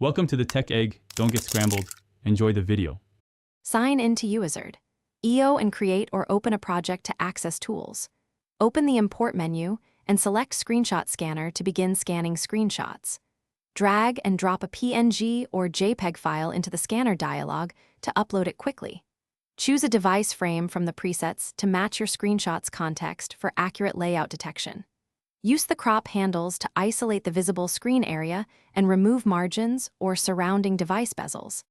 Welcome to the Tech Egg. Don't get scrambled. Enjoy the video. Sign into Uwizard. EO and create or open a project to access tools. Open the Import menu and select Screenshot Scanner to begin scanning screenshots. Drag and drop a PNG or JPEG file into the scanner dialog to upload it quickly. Choose a device frame from the presets to match your screenshot's context for accurate layout detection. Use the crop handles to isolate the visible screen area and remove margins or surrounding device bezels.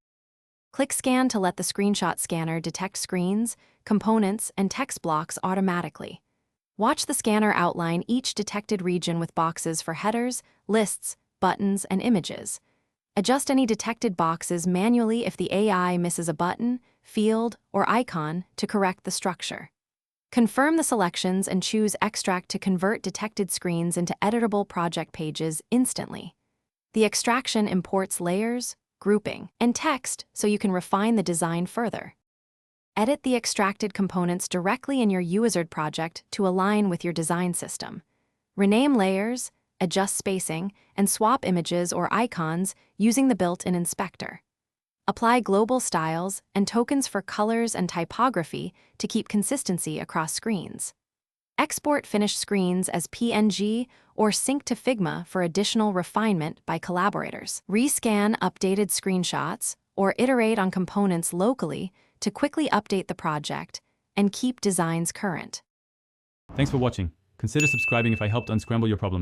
Click Scan to let the screenshot scanner detect screens, components, and text blocks automatically. Watch the scanner outline each detected region with boxes for headers, lists, buttons, and images. Adjust any detected boxes manually if the AI misses a button, field, or icon to correct the structure. Confirm the selections and choose Extract to convert detected screens into editable project pages instantly. The extraction imports layers, grouping, and text so you can refine the design further. Edit the extracted components directly in your Uwizard project to align with your design system. Rename layers, adjust spacing, and swap images or icons using the built-in inspector. Apply global styles and tokens for colors and typography to keep consistency across screens. Export finished screens as PNG or sync to Figma for additional refinement by collaborators. Rescan updated screenshots or iterate on components locally to quickly update the project and keep designs current. Thanks for watching. Consider subscribing if I helped unscramble your problems.